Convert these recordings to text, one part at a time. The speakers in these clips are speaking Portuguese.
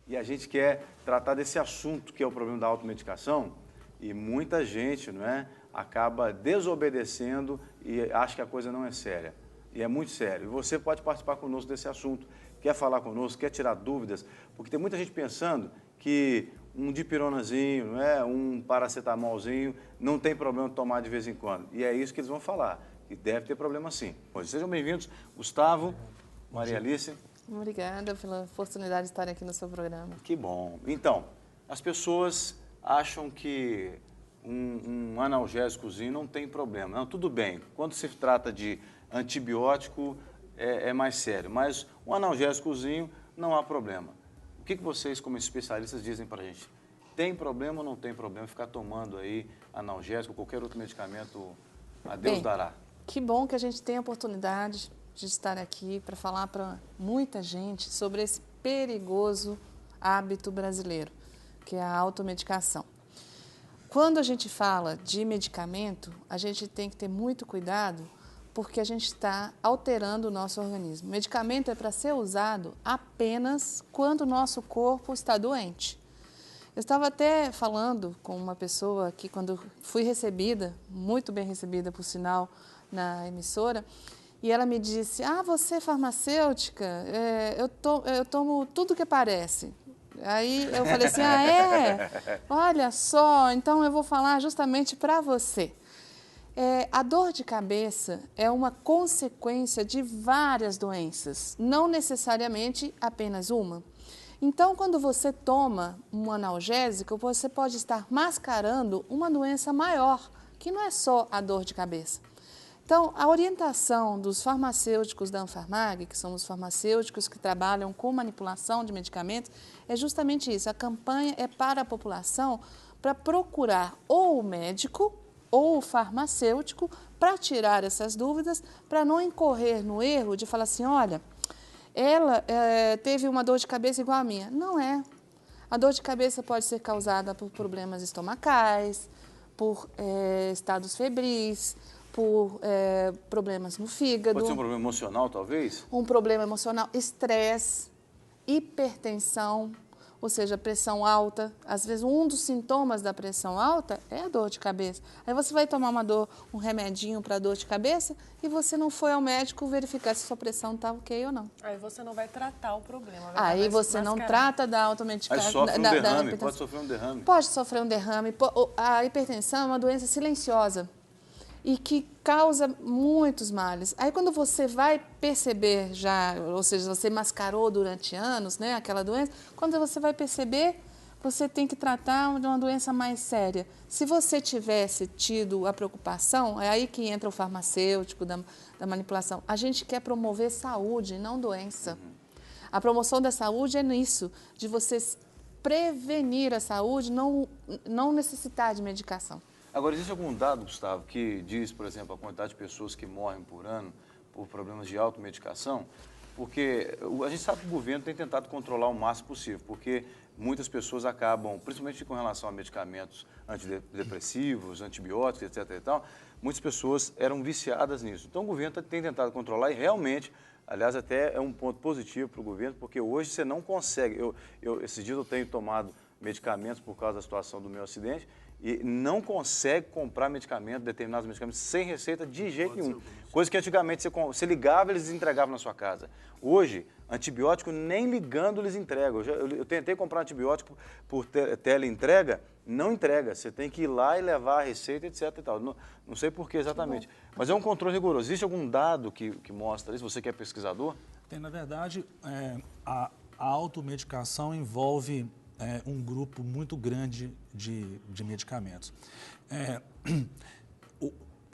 E a gente quer tratar desse assunto que é o problema da automedicação e muita gente, não é, acaba desobedecendo e acha que a coisa não é séria. E é muito sério. E você pode participar conosco desse assunto, quer falar conosco, quer tirar dúvidas, porque tem muita gente pensando que um dipironazinho, não é, um paracetamolzinho, não tem problema de tomar de vez em quando. E é isso que eles vão falar, que deve ter problema sim. Pois sejam bem-vindos, Gustavo, Maria Alice. Obrigada pela oportunidade de estar aqui no seu programa. Que bom. Então, as pessoas acham que um analgésicozinho não tem problema. Não, tudo bem. Quando se trata de antibiótico, é mais sério. Mas um analgésicozinho não há problema. O que vocês, como especialistas, dizem para a gente? Tem problema ou não tem problema ficar tomando aí analgésico, qualquer outro medicamento, a Deus dará? Que bom que a gente tem a oportunidade de estar aqui para falar para muita gente sobre esse perigoso hábito brasileiro, que é a automedicação. Quando a gente fala de medicamento, a gente tem que ter muito cuidado porque a gente está alterando o nosso organismo. O medicamento é para ser usado apenas quando o nosso corpo está doente. Eu estava até falando com uma pessoa que, quando fui recebida, muito bem recebida, por sinal, na emissora, e ela me disse, você é farmacêutica? Eu tomo tudo que parece. Aí eu falei assim, é? Olha só, então eu vou falar justamente para você. A dor de cabeça é uma consequência de várias doenças, não necessariamente apenas uma. Então, quando você toma um analgésico, você pode estar mascarando uma doença maior, que não é só a dor de cabeça. Então, a orientação dos farmacêuticos da Anfarmag, que são os farmacêuticos que trabalham com manipulação de medicamentos, é justamente isso. A campanha é para a população para procurar ou o médico ou o farmacêutico para tirar essas dúvidas, para não incorrer no erro de falar assim, olha, ela teve uma dor de cabeça igual a minha. Não é. A dor de cabeça pode ser causada por problemas estomacais, por estados febris, por problemas no fígado. Pode ser um problema emocional, talvez? Um problema emocional, estresse, hipertensão, ou seja, pressão alta. Às vezes, um dos sintomas da pressão alta é a dor de cabeça. Aí você vai tomar um remedinho para dor de cabeça e você não foi ao médico verificar se sua pressão está ok ou não. Aí você não vai tratar o problema. Aí você não trata da automedicação. Aí sofre um derrame, pode sofrer um derrame. Pode sofrer um derrame. A hipertensão é uma doença silenciosa e que causa muitos males. Aí quando você vai perceber já, ou seja, você mascarou durante anos, né, aquela doença, quando você vai perceber, você tem que tratar de uma doença mais séria. Se você tivesse tido a preocupação, é aí que entra o farmacêutico da manipulação. A gente quer promover saúde, não doença. A promoção da saúde é nisso, de você prevenir a saúde, não necessitar de medicação. Agora, existe algum dado, Gustavo, que diz, por exemplo, a quantidade de pessoas que morrem por ano por problemas de automedicação? Porque a gente sabe que o governo tem tentado controlar o máximo possível, porque muitas pessoas acabam, principalmente com relação a medicamentos antidepressivos, antibióticos, etc. e tal, muitas pessoas eram viciadas nisso. Então, o governo tem tentado controlar e realmente, aliás, até é um ponto positivo para o governo, porque hoje você não consegue. Esses dias eu tenho tomado medicamentos por causa da situação do meu acidente, e não consegue comprar determinados medicamentos, sem receita de jeito nenhum. Coisa que antigamente você ligava e eles entregavam na sua casa. Hoje, antibiótico nem ligando eles entregam. Eu tentei comprar antibiótico por teleentrega, não entrega. Você tem que ir lá e levar a receita, etc. E tal. Não sei por que exatamente. Mas é um controle rigoroso. Existe algum dado que mostra isso? Você que é pesquisador? Tem, na verdade, a automedicação envolve um grupo muito grande de medicamentos.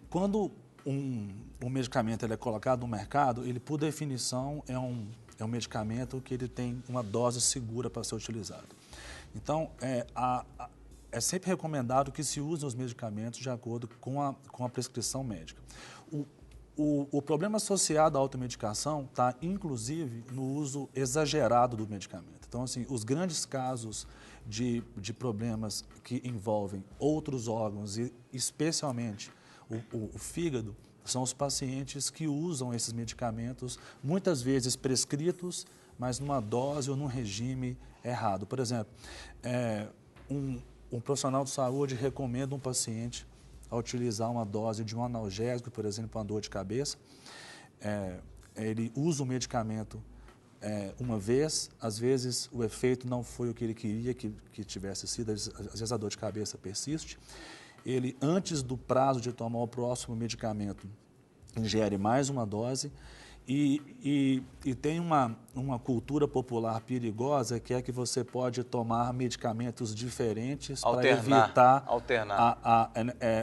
Quando um medicamento ele é colocado no mercado, ele, por definição, é um medicamento que ele tem uma dose segura para ser utilizado. Então, é sempre recomendado que se usem os medicamentos de acordo com a prescrição médica. O problema associado à automedicação está, inclusive, no uso exagerado do medicamento. Então, assim, os grandes casos de problemas que envolvem outros órgãos, e especialmente o fígado, são os pacientes que usam esses medicamentos, muitas vezes prescritos, mas numa dose ou num regime errado. Por exemplo, um profissional de saúde recomenda um paciente a utilizar uma dose de um analgésico, por exemplo, para uma dor de cabeça. Ele usa o medicamento uma vez, às vezes o efeito não foi o que ele queria que tivesse sido, às vezes a dor de cabeça persiste. Ele, antes do prazo de tomar o próximo medicamento, ingere mais uma dose e tem uma cultura popular perigosa que é que você pode tomar medicamentos diferentes para evitar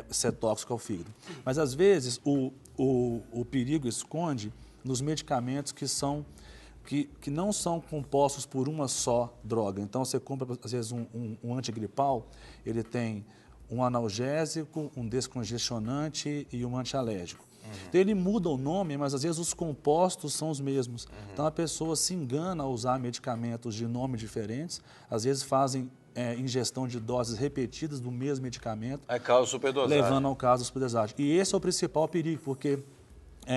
ser tóxico ao fígado. Mas, às vezes, o perigo esconde nos medicamentos que não são compostos por uma só droga. Então, você compra, às vezes, um antigripal, ele tem um analgésico, um descongestionante e um antialérgico. Então, ele muda o nome, mas às vezes os compostos são os mesmos. Então, a pessoa se engana ao usar medicamentos de nomes diferentes, às vezes fazem ingestão de doses repetidas do mesmo medicamento. Causa superdosagem. Levando ao caso da superdosagem. E esse é o principal perigo, porque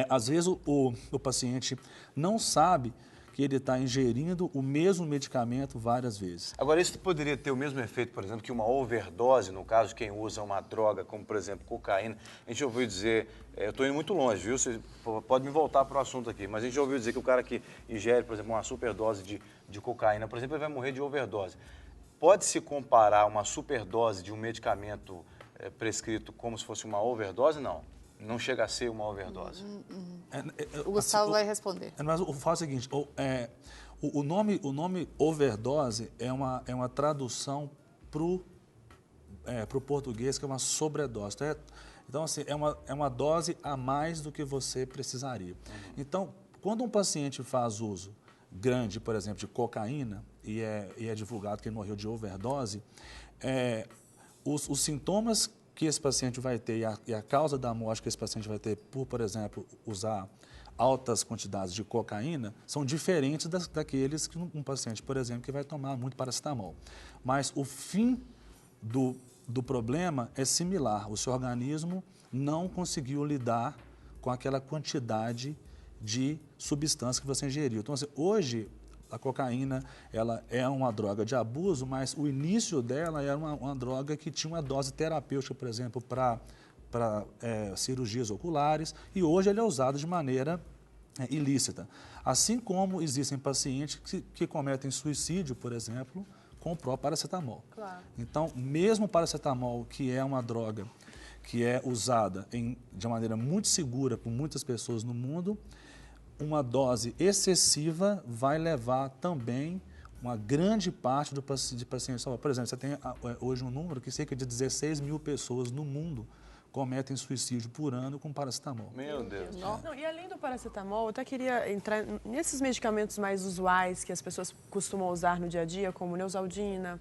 às vezes o paciente não sabe que ele está ingerindo o mesmo medicamento várias vezes. Agora, isso poderia ter o mesmo efeito, por exemplo, que uma overdose, no caso de quem usa uma droga, como, por exemplo, cocaína. A gente ouviu dizer, eu estou indo muito longe, viu? Você pode me voltar para o assunto aqui, mas a gente ouviu dizer que o cara que ingere, por exemplo, uma superdose de cocaína, por exemplo, ele vai morrer de overdose. Pode-se comparar uma superdose de um medicamento prescrito como se fosse uma overdose? Não. Não chega a ser uma overdose. O Gustavo vai responder. Mas o fato é o seguinte, o nome overdose é uma tradução para o português, que é uma sobredose. Então, assim, é uma dose a mais do que você precisaria. Então, quando um paciente faz uso grande, por exemplo, de cocaína, e é divulgado que ele morreu de overdose, os sintomas que esse paciente vai ter e a causa da morte que esse paciente vai ter por exemplo, usar altas quantidades de cocaína, são diferentes daqueles que um paciente, por exemplo, que vai tomar muito paracetamol. Mas o fim do problema é similar. O seu organismo não conseguiu lidar com aquela quantidade de substância que você ingeriu. Então, assim, hoje, a cocaína ela é uma droga de abuso, mas o início dela era uma droga que tinha uma dose terapêutica, por exemplo, para cirurgias oculares, e hoje ele é usado de maneira ilícita. Assim como existem pacientes que cometem suicídio, por exemplo, com o próprio paracetamol. Claro. Então, mesmo o paracetamol, que é uma droga que é usada de maneira muito segura por muitas pessoas no mundo, uma dose excessiva vai levar também uma grande parte de pacientes. Por exemplo, você tem hoje um número que cerca de 16 mil pessoas no mundo cometem suicídio por ano com paracetamol. Meu Deus. Não, e além do paracetamol, eu até queria entrar nesses medicamentos mais usuais que as pessoas costumam usar no dia a dia, como neosaldina,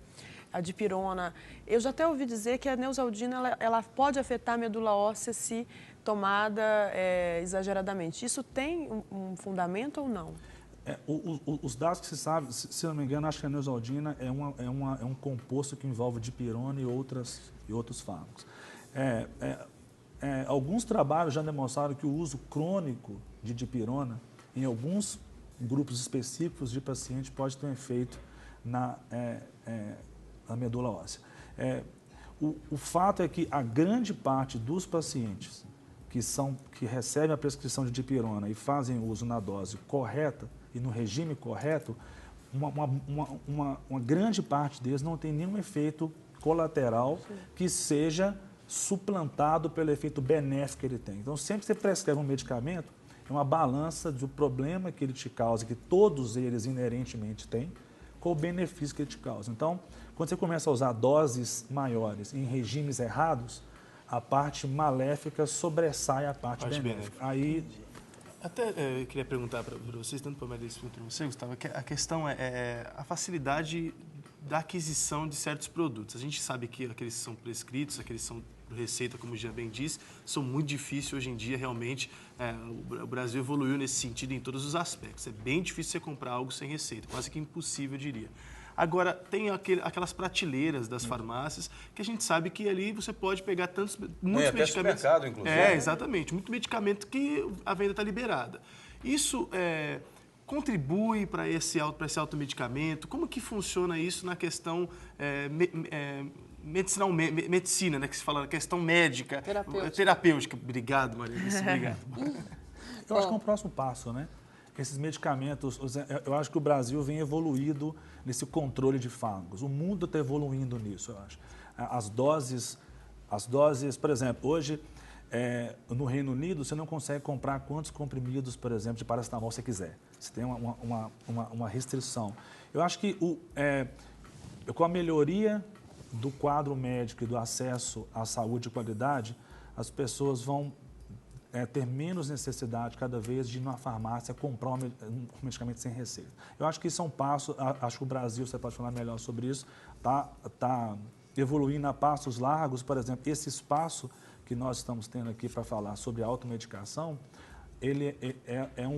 a dipirona. Eu já até ouvi dizer que a neosaldina ela pode afetar a medula óssea se tomada exageradamente. Isso tem um fundamento ou não? Os dados que se sabe, se não me engano, acho que a neosaldina é um composto que envolve dipirona e outros fármacos. Alguns trabalhos já demonstraram que o uso crônico de dipirona em alguns grupos específicos de pacientes pode ter um efeito na medula óssea. O fato é que a grande parte dos pacientes que recebem a prescrição de dipirona e fazem uso na dose correta e no regime correto, uma grande parte deles não tem nenhum efeito colateral que seja suplantado pelo efeito benéfico que ele tem. Então, sempre que você prescreve um medicamento, é uma balança do problema que ele te causa, que todos eles inerentemente têm, com o benefício que ele te causa. Então, quando você começa a usar doses maiores em regimes errados, a parte maléfica sobressai a parte benéfica. Aí, até eu queria perguntar para vocês, tanto para a Maria quanto para você, Gustavo, que a questão é a facilidade da aquisição de certos produtos. A gente sabe que aqueles que são prescritos, aqueles que são por receita, como já bem disse, são muito difíceis hoje em dia, realmente. O Brasil evoluiu nesse sentido em todos os aspectos. É bem difícil você comprar algo sem receita, quase que impossível, eu diria. Agora, tem aquelas prateleiras das farmácias que a gente sabe que ali você pode pegar muitos medicamentos. Supermercado, inclusive. Exatamente. Muito medicamento que a venda está liberada. Isso, contribui para esse automedicamento? Como que funciona isso na questão medicina, né, que se fala na questão médica, terapêutica. Obrigado, Maria Alice, obrigado. Eu acho que é um próximo passo, né? Esses medicamentos, eu acho que o Brasil vem evoluído nesse controle de fármacos. O mundo está evoluindo nisso, eu acho. As doses, por exemplo, hoje, no Reino Unido, você não consegue comprar quantos comprimidos, por exemplo, de paracetamol você quiser. Você tem uma restrição. Eu acho que com a melhoria do quadro médico e do acesso à saúde de qualidade, as pessoas vão ter menos necessidade cada vez de ir numa farmácia comprar um medicamento sem receita. Eu acho que isso é um passo, acho que o Brasil, você pode falar melhor sobre isso, está evoluindo a passos largos. Por exemplo, esse espaço que nós estamos tendo aqui para falar sobre a automedicação, ele é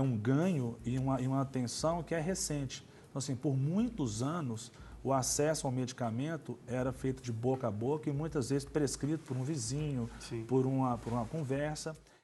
um ganho e uma atenção que é recente. Então, assim, por muitos anos, o acesso ao medicamento era feito de boca a boca e muitas vezes prescrito por um vizinho, por uma conversa.